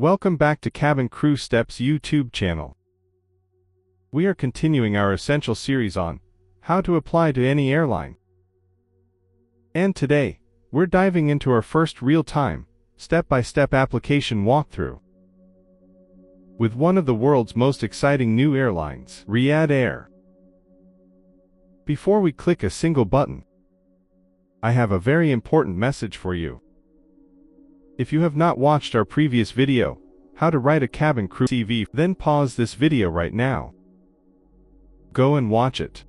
Welcome back to Cabin Crew Steps YouTube channel. We are continuing our essential series on how to apply to any airline. And today, we're diving into our first real-time, step-by-step application walkthrough with one of the world's most exciting new airlines, Riyadh Air. Before we click a single button, I have a very important message for you. If you have not watched our previous video, how to write a cabin crew CV, then pause this video right now. Go and watch it.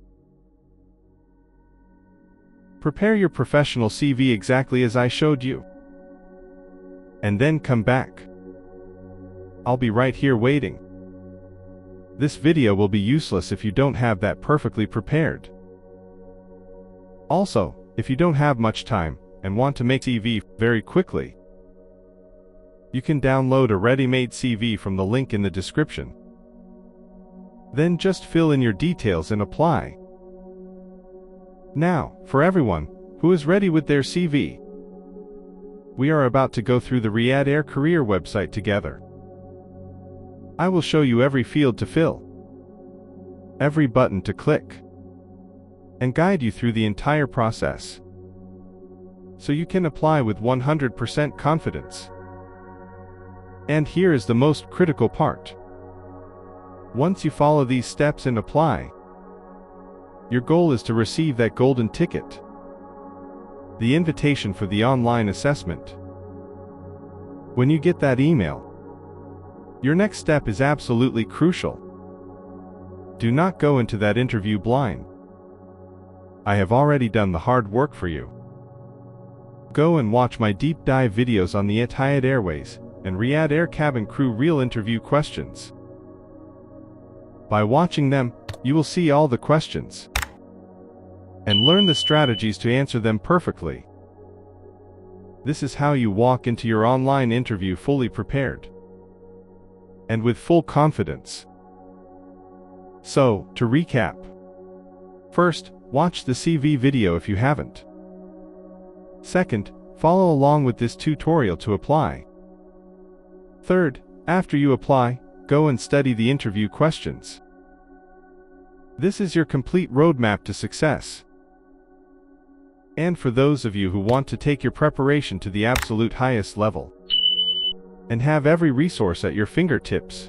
Prepare your professional CV exactly as I showed you. And then come back. I'll be right here waiting. This video will be useless if you don't have that perfectly prepared. Also, if you don't have much time and want to make CV very quickly, you can download a ready-made CV from the link in the description. Then just fill in your details and apply. Now, for everyone who is ready with their CV, we are about to go through the Riyadh Air career website together. I will show you every field to fill, every button to click, and guide you through the entire process, so you can apply with 100% confidence. And here is the most critical part. Once you follow these steps and apply, your goal is to receive that golden ticket, the invitation for the online assessment. When you get that email, your next step is absolutely crucial. Do not go into that interview blind. I have already done the hard work for you. Go and watch my deep dive videos on the Etihad Airways and Riyadh Air cabin crew real interview questions. By watching them, you will see all the questions and learn the strategies to answer them perfectly. This is how you walk into your online interview fully prepared and with full confidence. So, to recap. First, watch the CV video if you haven't. Second, follow along with this tutorial to apply. Third, after you apply, go and study the interview questions. This is your complete roadmap to success. And for those of you who want to take your preparation to the absolute highest level and have every resource at your fingertips,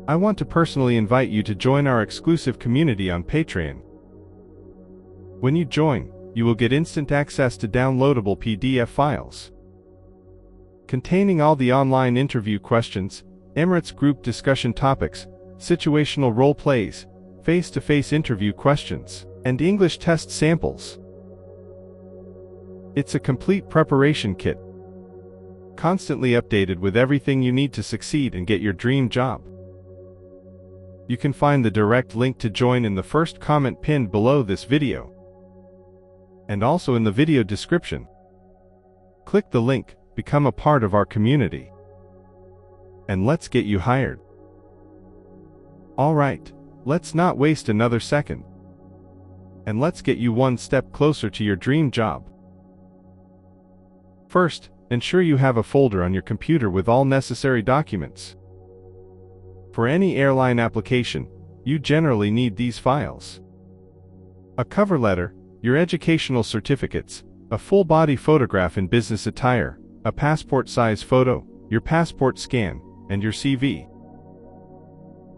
I want to personally invite you to join our exclusive community on Patreon. When you join, you will get instant access to downloadable PDF files containing all the online interview questions, Emirates group discussion topics, situational role plays, face-to-face interview questions, and English test samples. It's a complete preparation kit, constantly updated with everything you need to succeed and get your dream job. You can find the direct link to join in the first comment pinned below this video, and also in the video description. Click the link, become a part of our community, and let's get you hired. Alright, let's not waste another second, and let's get you one step closer to your dream job. First, ensure you have a folder on your computer with all necessary documents. For any airline application, you generally need these files: a cover letter, your educational certificates, a full-body photograph in business attire, a passport-size photo, your passport scan, and your CV.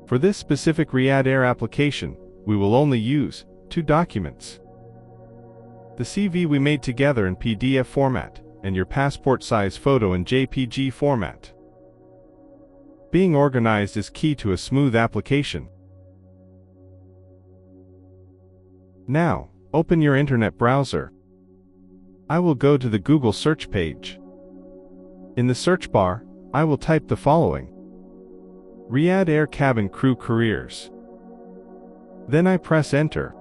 For this specific Riyadh Air application, we will only use 2 documents: the CV we made together in PDF format, and your passport-size photo in JPG format. Being organized is key to a smooth application. Now, open your internet browser. I will go to the Google search page. In the search bar, I will type the following: Riyadh Air cabin crew careers. Then I press enter.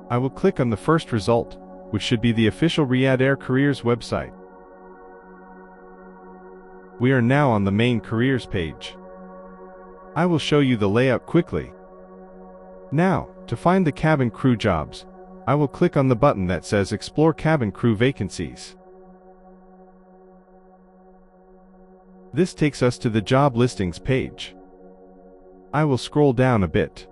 I will click on the first result, which should be the official Riyadh Air careers website. We are now on the main careers page. I will show you the layout quickly. Now, to find the cabin crew jobs, I will click on the button that says Explore Cabin Crew Vacancies. This takes us to the job listings page. I will scroll down a bit.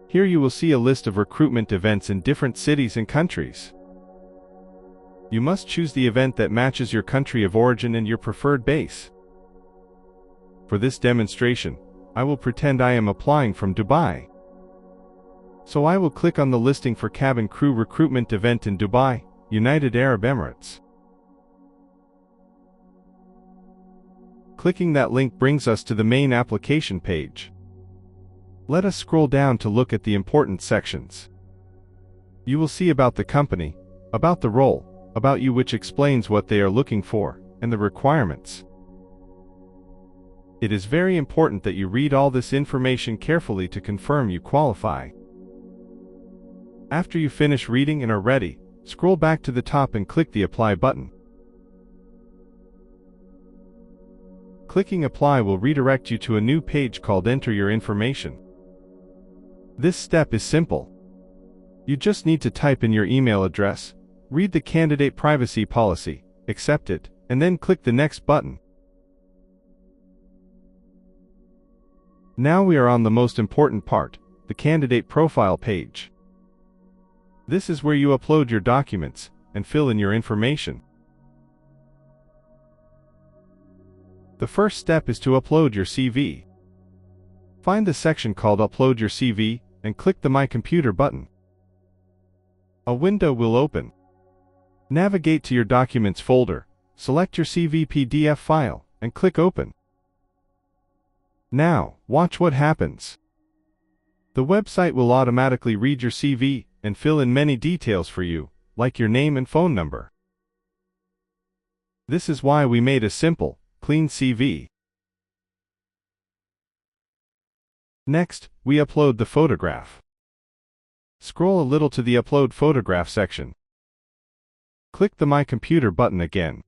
Here you will see a list of recruitment events in different cities and countries. You must choose the event that matches your country of origin and your preferred base. For this demonstration, I will pretend I am applying from Dubai. So I will click on the listing for cabin crew recruitment event in Dubai, United Arab Emirates. Clicking that link brings us to the main application page. Let us scroll down to look at the important sections. You will see about the company, about the role, about you, which explains what they are looking for, and the requirements. It is very important that you read all this information carefully to confirm you qualify. After you finish reading and are ready, scroll back to the top and click the Apply button. Clicking Apply will redirect you to a new page called Enter Your Information. This step is simple. You just need to type in your email address, read the candidate privacy policy, accept it, and then click the Next button. Now we are on the most important part, the candidate profile page. This is where you upload your documents and fill in your information. The first step is to upload your CV. Find the section called Upload Your CV and click the My Computer button. A window will open. Navigate to your Documents folder, select your CV PDF file, and click Open. Now, watch what happens. The website will automatically read your CV and fill in many details for you, like your name and phone number. This is why we made a simple, clean CV. Next, we upload the photograph. Scroll a little to the Upload Photograph section. Click the My Computer button again.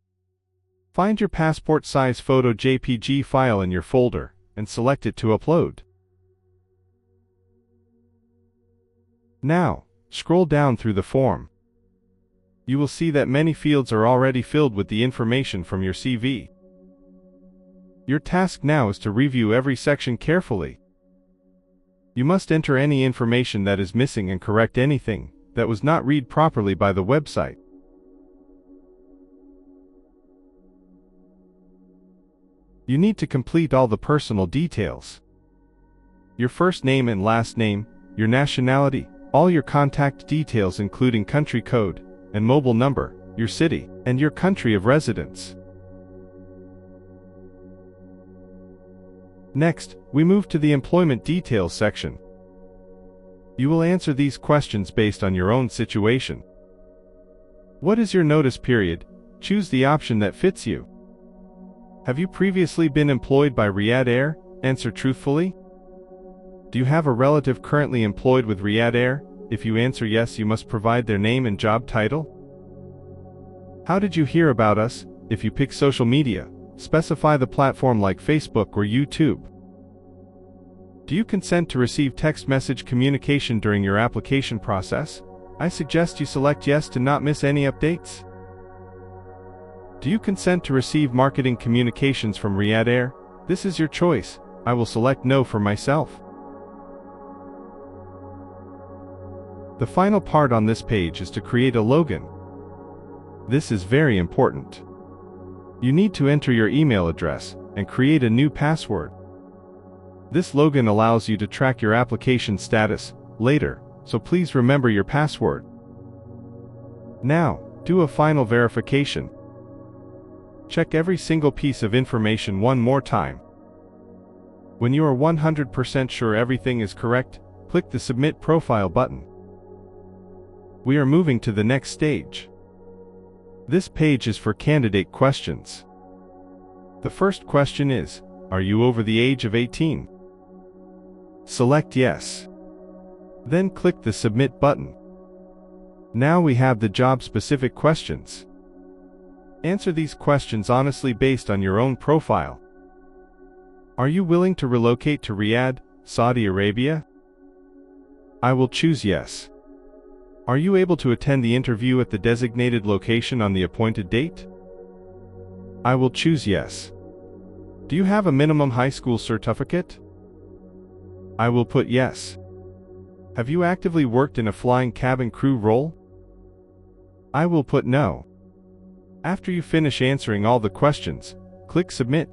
Find your passport size photo JPG file in your folder and select it to upload. Now, scroll down through the form. You will see that many fields are already filled with the information from your CV. Your task now is to review every section carefully. You must enter any information that is missing and correct anything that was not read properly by the website. You need to complete all the personal details. Your first name and last name, your nationality, all your contact details including country code and mobile number, your city, and your country of residence. Next, we move to the Employment Details section. You will answer these questions based on your own situation. What is your notice period? Choose the option that fits you. Have you previously been employed by Riyadh Air? Answer truthfully. Do you have a relative currently employed with Riyadh Air? If you answer yes, you must provide their name and job title. How did you hear about us? If you pick social media, specify the platform like Facebook or YouTube. Do you consent to receive text message communication during your application process? I suggest you select yes to not miss any updates. Do you consent to receive marketing communications from Riyadh Air? This is your choice. I will select no for myself. The final part on this page is to create a login. This is very important. You need to enter your email address and create a new password. This login allows you to track your application status later, so please remember your password. Now, do a final verification. Check every single piece of information one more time. When you are 100% sure everything is correct, click the Submit Profile button. We are moving to the next stage. This page is for candidate questions. The first question is, are you over the age of 18? Select yes. Then click the Submit button. Now we have the job-specific questions. Answer these questions honestly based on your own profile. Are you willing to relocate to Riyadh, Saudi Arabia? I will choose yes. Are you able to attend the interview at the designated location on the appointed date? I will choose yes. Do you have a minimum high school certificate? I will put yes. Have you actively worked in a flying cabin crew role? I will put no. After you finish answering all the questions, click Submit.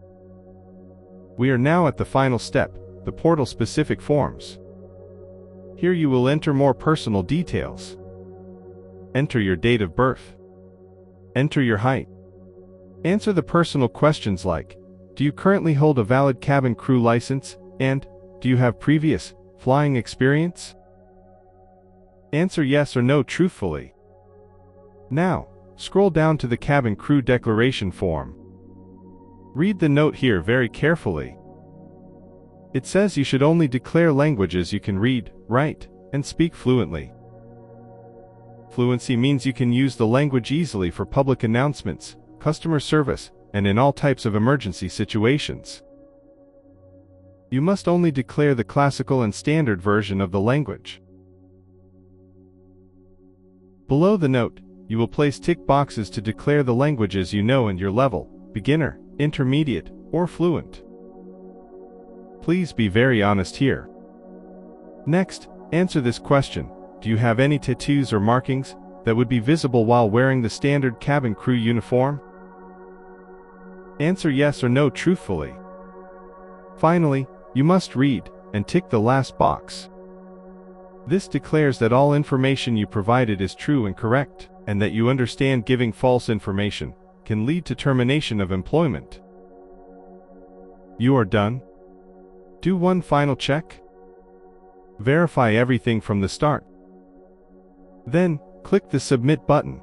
We are now at the final step, the portal-specific forms. Here you will enter more personal details. Enter your date of birth. Enter your height. Answer the personal questions like, do you currently hold a valid cabin crew license, and, do you have previous flying experience? Answer yes or no truthfully. Now, scroll down to the cabin crew declaration form. Read the note here very carefully. It says you should only declare languages you can read, write, and speak fluently. Fluency means you can use the language easily for public announcements, customer service, and in all types of emergency situations. You must only declare the classical and standard version of the language. Below the note, you will place tick boxes to declare the languages you know and your level, beginner, intermediate, or fluent. Please be very honest here. Next, answer this question: do you have any tattoos or markings that would be visible while wearing the standard cabin crew uniform? Answer yes or no truthfully. Finally, you must read and tick the last box. This declares that all information you provided is true and correct, and that you understand giving false information can lead to termination of employment. You are done. Do one final check. Verify everything from the start. Then, click the Submit button.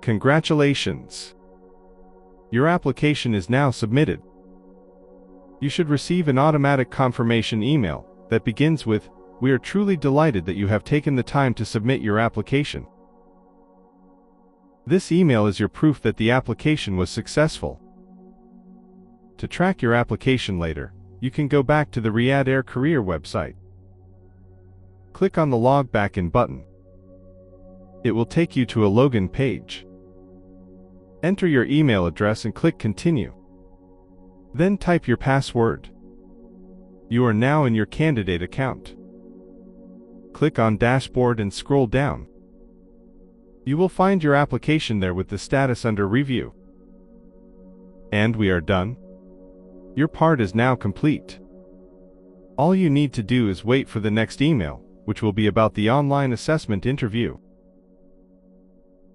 Congratulations! Your application is now submitted. You should receive an automatic confirmation email that begins with, "We are truly delighted that you have taken the time to submit your application." This email is your proof that the application was successful. To track your application later, you can go back to the Riyadh Air career website. Click on the Log Back In button. It will take you to a login page. Enter your email address and click Continue. Then type your password. You are now in your candidate account. Click on Dashboard and scroll down. You will find your application there with the status under review. And we are done. Your part is now complete. All you need to do is wait for the next email, which will be about the online assessment interview.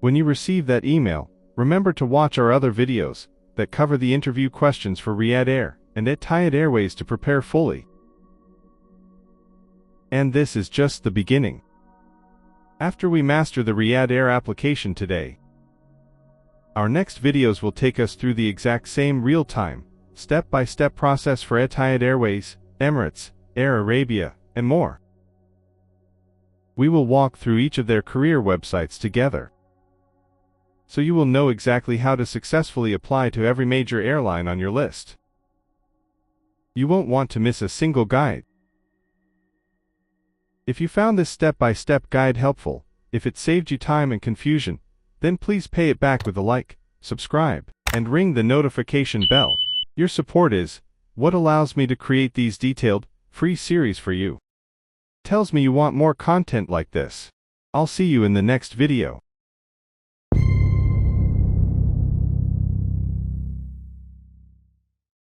When you receive that email, remember to watch our other videos that cover the interview questions for Riyadh Air and Etihad Airways to prepare fully. And this is just the beginning. After we master the Riyadh Air application today, our next videos will take us through the exact same real-time, step-by-step process for Etihad Airways, Emirates, Air Arabia, and more. We will walk through each of their career websites together, so you will know exactly how to successfully apply to every major airline on your list. You won't want to miss a single guide. If you found this step-by-step guide helpful, if it saved you time and confusion, then please pay it back with a like, subscribe, and ring the notification bell. Your support is what allows me to create these detailed, free series for you. Tells me you want more content like this. I'll see you in the next video.